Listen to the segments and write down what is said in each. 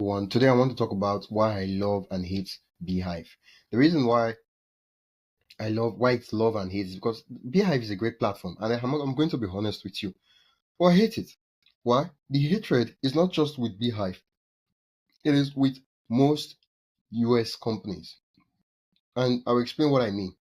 Today I want to talk about why I love and hate Beehiiv. The reason why it's love and hate is because Beehiiv is a great platform, and I'm going to be honest with you. Well, I hate it. Why? The hatred is not just with Beehiiv; it is with most U.S. companies, and I'll explain what I mean.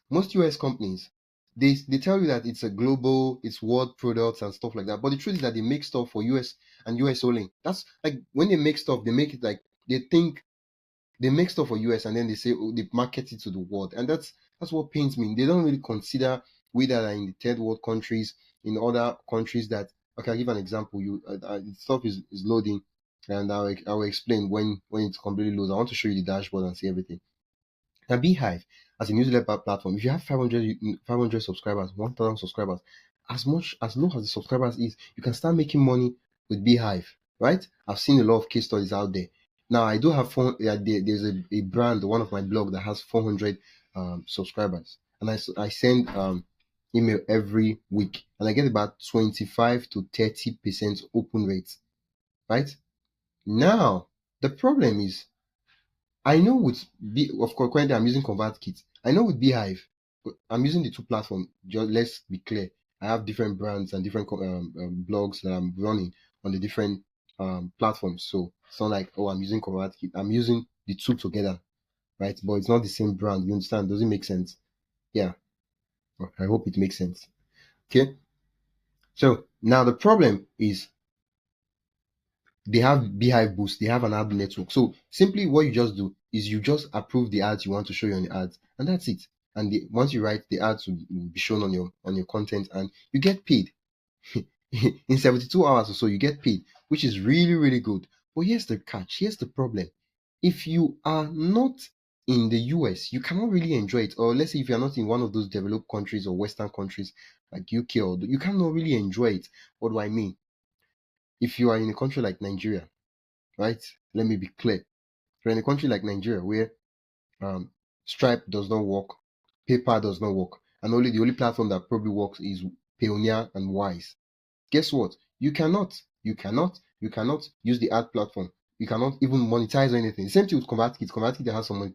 Most US companies, they tell you that it's world products and stuff like that. But the truth is that they make stuff for US and US only. That's like when they make stuff, they make it like they think they make stuff for US and then they say they market it to the world. And that's what pains me. They don't really consider we that are in the third world countries, in other countries that okay, I'll give an example. Stuff is loading and I'll explain when it's completely loads. I want to show you the dashboard and see everything. Now, Beehive as a newsletter platform, if you have 500 subscribers, 1,000 subscribers, as low as the subscribers is, you can start making money with Beehive, right? I've seen a lot of case studies out there. Now, I do have there's a brand, one of my blog that has 400 subscribers, and I send email every week, and I get about 25 to 30% open rate, right? Now, the problem is I know of course, currently I'm using ConvertKit. I know with Beehive, I'm using the two platforms. Just let's be clear. I have different brands and different blogs that I'm running on the different platforms. So it's not like, oh, I'm using ConvertKit. I'm using the two together, right? But it's not the same brand. You understand? Does it make sense? Yeah. I hope it makes sense. Okay. So now the problem is they have Beehive Boost, they have an ad network. So simply what you just do is you just approve the ads you want to show you on the ads, and that's it. And once you write, the ads will be shown on your content, and you get paid. In 72 hours or so, you get paid, which is really, really good. But here's the catch, here's the problem. If you are not in the US, you cannot really enjoy it. Or let's say if you're not in one of those developed countries or Western countries like UK, or you cannot really enjoy it. What do I mean? If you are in a country like Nigeria, right? Let me be clear. If you're in a country like Nigeria where um, Stripe does not work, PayPal does not work, and the only platform that probably works is Payoneer and Wise. Guess what? You cannot use the ad platform. You cannot even monetize or anything. The same thing with ConvertKit. ConvertKit has some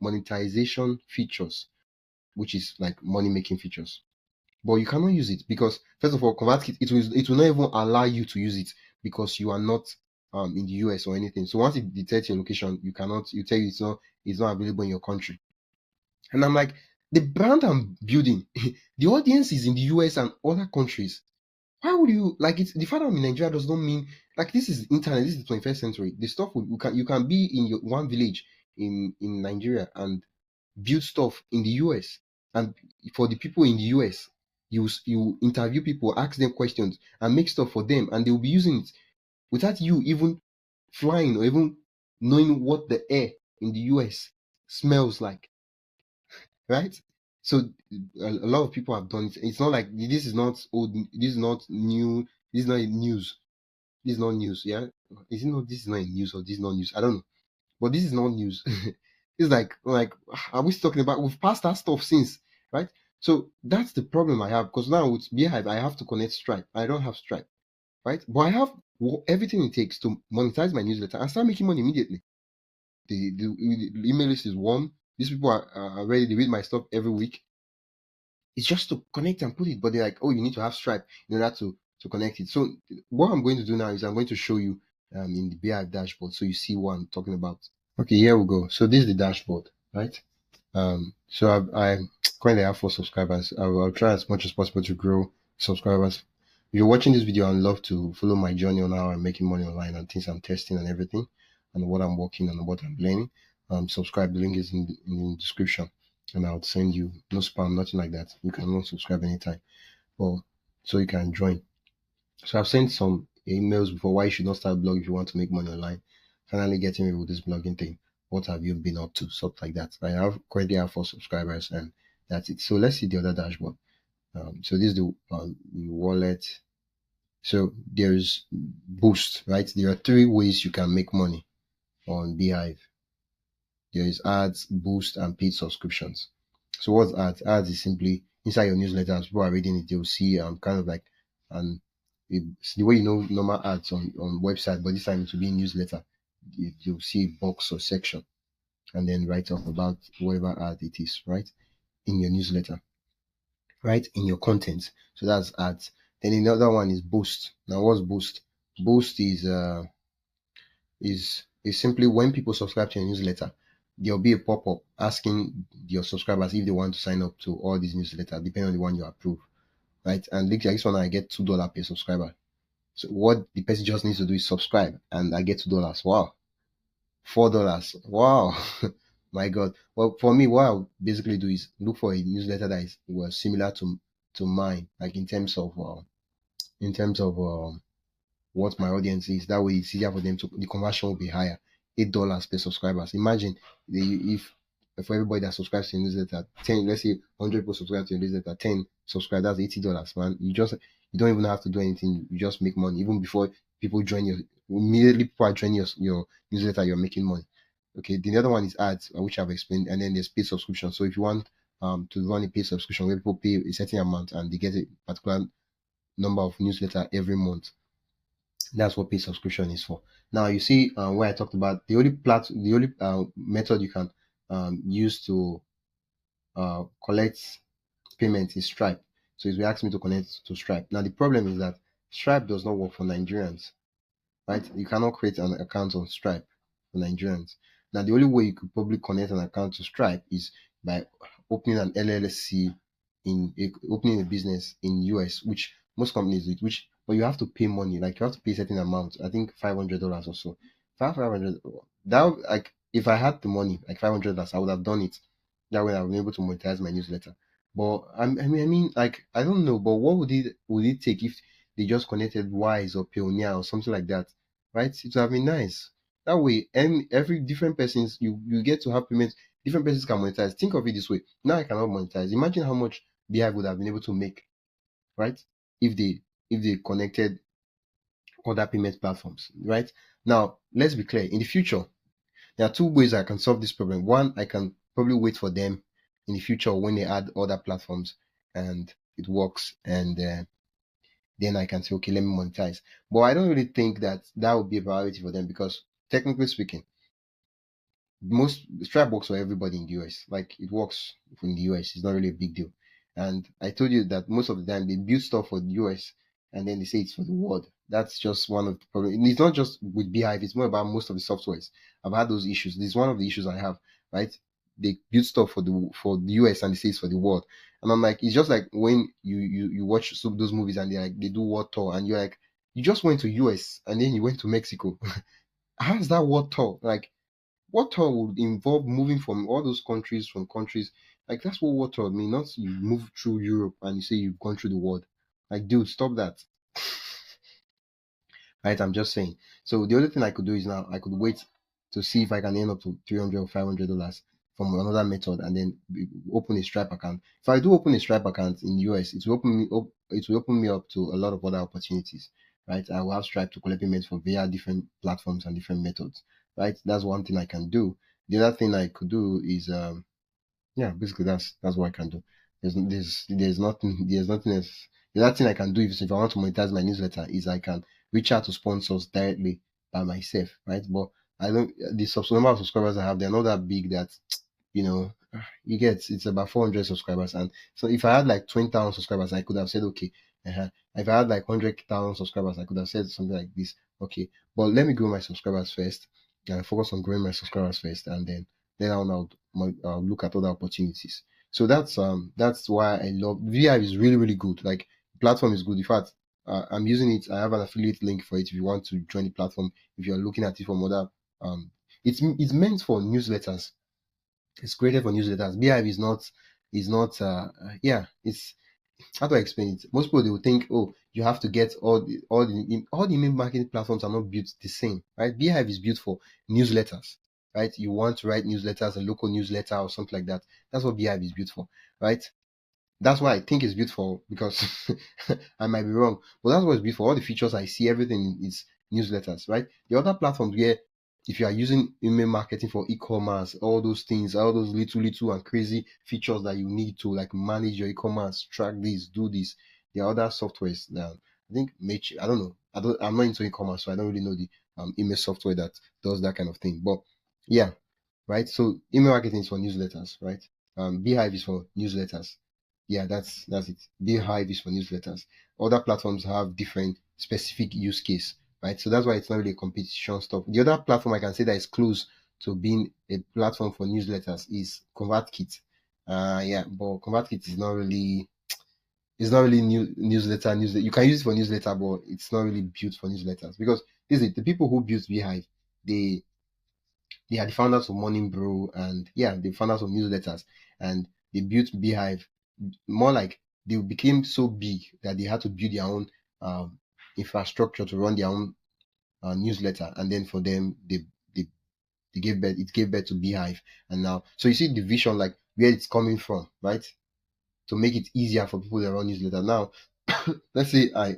monetization features, which is like money making features. But you cannot use it because first of all, ConvertKit it will not even allow you to use it because you are not in the US or anything. So once it detects your location, you cannot. You tell you it's not available in your country. And I'm like, the brand I'm building, the audience is in the US and other countries. Why would you like it? The fact I'm in Nigeria does not mean like this is internet. This is the 21st century. The stuff you can be in your one village in Nigeria and build stuff in the US. And for the people in the US, you interview people, ask them questions, and make stuff for them, and they'll be using it without you even flying or even knowing what the air in the US smells like, right? So a lot of people have done it. It's not like this is not old. This is not new. This is not news. This is not news. Yeah, is it not? This is not news or this is not news. I don't know, but this is not news. It's like are we talking about? We've passed that stuff since, right? So that's the problem I have because now with Beehive I have to connect Stripe. I don't have Stripe, right? But I have everything it takes to monetize my newsletter and start making money immediately. The email list is warm. These people are ready. They read my stuff every week. It's just to connect and put it, but they're like, oh, you need to have Stripe in order to connect it. So what I'm going to do now is I'm going to show you in the Beehive dashboard so you see what I'm talking about. Okay, here we go. So this is the dashboard, right? So I currently have 4 subscribers. I'll try as much as possible to grow subscribers. If you're watching this video, I'd love to follow my journey on how I'm making money online and things I'm testing and everything, and what I'm working on and what I'm learning. Subscribe. The link is in the description, and I'll send you no spam, nothing like that. You can not subscribe anytime, or so you can join. So I've sent some emails before why you should not start a blog if you want to make money online. Finally getting me with this blogging thing. What have you been up to? Stuff like that. I have currently have 4 subscribers and that's it. So let's see the other dashboard. So this is the wallet. So there's Boost, right? There are 3 ways you can make money on Beehive. There is ads, Boost, and paid subscriptions. So what's ads? Ads is simply inside your newsletter. As people are reading it, they'll see kind of like an It's the way normal ads on website, but this time it will be newsletter. You'll see a box or section, and then write off about whatever ad it is, right? In your newsletter, right? In your content. So that's ads. Then another one is boost. Now what's boost? Boost is simply when people subscribe to your newsletter, there'll be a pop-up asking your subscribers if they want to sign up to all these newsletters, depending on the one you approve, right? And like this one, I get $2 per subscriber. So what the person just needs to do is subscribe, and I get $2. Wow, $4. Wow, my God. Well, for me, what I basically do is look for a newsletter that is similar to mine, like in terms of what my audience is. That way, it's easier for them to the conversion will be higher. $8 per subscribers. Imagine if for everybody that subscribes to your newsletter, 10, let's say 100 people subscribe to your newsletter, 10 subscribe, that's $80, man. You don't even have to do anything. You just make money even before people join your immediately before I join your newsletter, you're making money. Okay, the other one is ads, which I've explained, and then there's paid subscription. So if you want to run a paid subscription where people pay a certain amount and they get a particular number of newsletter every month, that's what paid subscription is for. Now you see where I talked about the only method you can use to collect payment is Stripe. So it will ask me to connect to Stripe. Now the problem is that Stripe does not work for Nigerians, right? You cannot create an account on Stripe for Nigerians. Now the only way you could probably connect an account to Stripe is by opening an LLC opening a business in US, which most companies do, which but you have to pay money. Like you have to pay a certain amount. I think $500 or so. 500 that like if I had the money, like $500, I would have done it. That way I would be able to monetize my newsletter. But I mean, like I don't know. But what would it take if they just connected Wise or Pioneer or something like that, right? It would have been nice. That way, and every different persons you get to have payments. Different persons can monetize. Think of it this way. Now I cannot monetize. Imagine how much Beehiiv would have been able to make, right? If they connected other payment platforms, right? Now let's be clear. In the future, there are two ways I can solve this problem. One, I can probably wait for them in the future when they add other platforms and it works, and then I can say, okay, let me monetize. But I don't really think that would be a priority for them because technically speaking, most Stripe works for everybody in the US. Like it works in the US. It's not really a big deal. And I told you that most of the time they build stuff for the US and then they say it's for the world. That's just one of the problems. It's not just with Beehiiv, it's more about most of the softwares. I've had those issues. This is one of the issues I have, right? They build stuff for the US and they say it's for the world. And I'm like, it's just like when you watch those movies and they do world tour and you're like, you just went to US and then you went to Mexico. How's that world tour? Like water would involve moving from all those countries from countries. Like that's what water mean, not you move through Europe and you say you've gone through the world. Like, dude, stop that. Right? I'm just saying. So the only thing I could do is now I could wait to see if I can earn up to $300 or $500 from another method and then open a Stripe account. If I do open a Stripe account in US, it will open me up to a lot of other opportunities. Right? I will have Stripe to collect payments for via different platforms and different methods. Right? That's one thing I can do. The other thing I could do is yeah, basically that's what I can do. There's nothing else. The other thing I can do if I want to monetize my newsletter is I can reach out to sponsors directly by myself, right? But I don't the number of subscribers I have, they're not that big that you know you get it's about 400 subscribers. And so if I had like 20,000 subscribers, I could have said okay. If I had like 100,000 subscribers, I could have said something like this. Okay, but let me grow my subscribers first and focus on growing my subscribers first, and then I'll look at other opportunities. So that's why I love VI is really really good. Like the platform is good. In fact, I'm using it. I have an affiliate link for it if you want to join the platform. If you're looking at it from other, it's meant for newsletters. It's created for newsletters. Beehiiv is not yeah. It's how do I explain it? Most people they will think, oh, you have to get all the main marketing platforms are not built the same, right? Beehiiv is built for newsletters, right? You want to write newsletters, a local newsletter or something like that. That's what Beehiiv is built for, right? That's why I think it's built for because I might be wrong, but that's what it's built for. All the features I see, everything is newsletters, right? The other platforms where if you are using email marketing for e-commerce, all those things, all those little and crazy features that you need to like manage your e-commerce, track this, do this. There are other softwares now I think Matrix. I don't know. I'm not into e-commerce, so I don't really know the email software that does that kind of thing. But yeah, right. So email marketing is for newsletters, right? Beehiiv is for newsletters. Yeah, that's it. Beehiiv is for newsletters. Other platforms have different specific use case, right? So that's why it's not really a competition stuff. The other platform I can say that is close to being a platform for newsletters is ConvertKit. Yeah, but ConvertKit is not really, it's not really newsletter. You can use it for newsletter, but it's not really built for newsletters because this is the people who built Beehiiv. They they are the founders of Morning Brew, and yeah, the founders of newsletters, and they built Beehiiv more like they became so big that they had to build their own infrastructure to run their own newsletter, and then for them they they gave birth. It gave birth to Beehiiv, and now so you see the vision like where it's coming from, right? To make it easier for people that run newsletter. Now, let's say I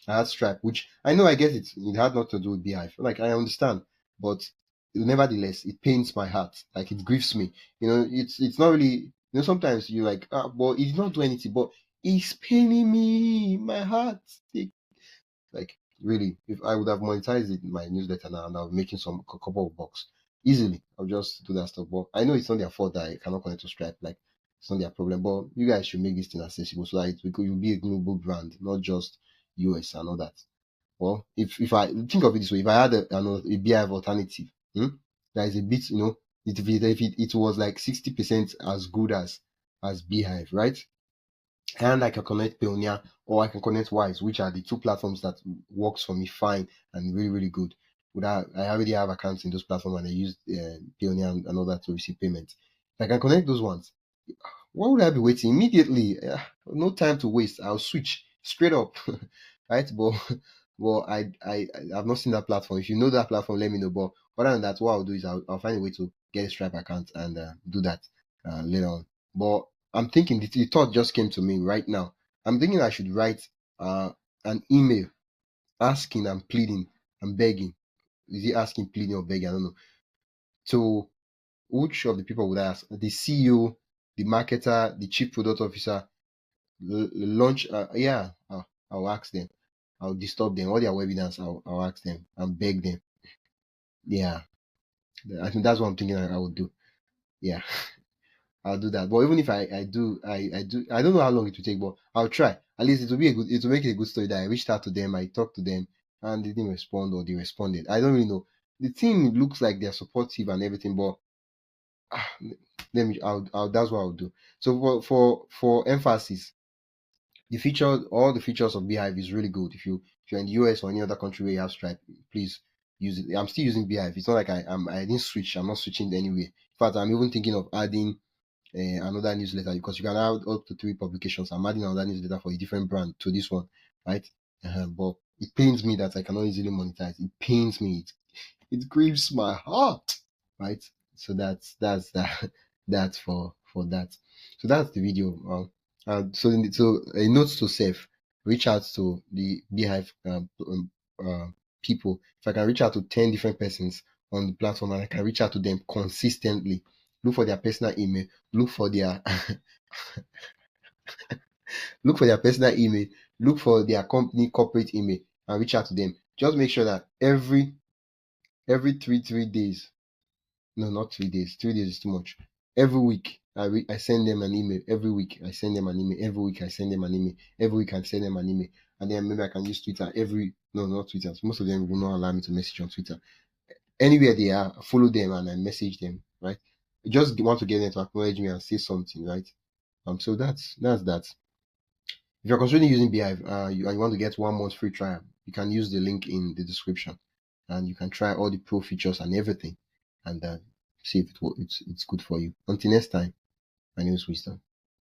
had Stripe, which I know I get it. It had not to do with Beehiiv. Like I understand, but nevertheless, it pains my heart. Like it grieves me. It's not really. Sometimes you like, but it did not do anything, but it's paining me, my heart. Like really, if I would have monetized it in my newsletter now and I was making a couple of bucks easily, I'll just do that stuff. But I know it's not their fault that I cannot connect to Stripe. Like it's not their problem. But you guys should make this thing accessible so that you'll be a global brand, not just US and all that. Well, if I think of it this way, if I had a Beehive alternative, that is a bit, if it was like 60% as good as Beehive, right? And I can connect Payoneer or I can connect Wise, which are the two platforms that works for me fine and really, really good. I already have accounts in those platforms and I use Payoneer and all that to receive payments. If I can connect those ones, why would I be waiting immediately? No time to waste. I'll switch straight up, right? But well, I've not seen that platform. If you know that platform, let me know. But other than that, what I'll do is I'll find a way to get a Stripe account and do that later on. But I'm thinking the thought just came to me right now. I'm thinking I should write an email asking and pleading and begging. Is he asking, pleading, or begging? I don't know. So which of the people would I ask? The CEO, the marketer, the chief product officer, launch. Yeah, I'll ask them. I'll disturb them. All their webinars, I'll ask them and beg them. Yeah, I think that's what I'm thinking I would do. Yeah. I'll do that. But even if I don't know how long it will take, but I'll try. At least it will make it a good story that I reached out to them, I talked to them, and they didn't respond or they responded. I don't really know. The team looks like they're supportive and everything, but ah, that's what I'll do. So for emphasis, all the features of Beehive is really good. If you're in the US or any other country where you have Stripe, please use it. I'm still using Beehive. It's not like I didn't switch. I'm not switching anyway. In fact, I'm even thinking of adding another newsletter because you can add up to 3 publications. I'm adding another newsletter for a different brand to this one, right? But it pains me that I cannot easily monetize. It pains me. It grieves my heart, right? So that's that. That's for that. So that's the video. So a note to self: reach out to the Beehive people. If I can reach out to 10 different persons on the platform and I can reach out to them consistently, look for their personal email, look for their look for their personal email, look for their company corporate email, and reach out to them. Just make sure that every 3 days, no, not 3 days. 3 days is too much. Every week, I send them an email. Every week, I send them an email. Every week, I send them an email. Every week, I send them an email. And then maybe I can use Twitter. No, not Twitter. Most of them will not allow me to message on Twitter. Anywhere they are, follow them and I message them, right? I just want to get them to acknowledge me and say something, right? So that's that. If you're considering using Beehive, and you want to get 1 month free trial, you can use the link in the description, and you can try all the pro features and everything, and see if it's good for you. Until next time, my name is Wisdom.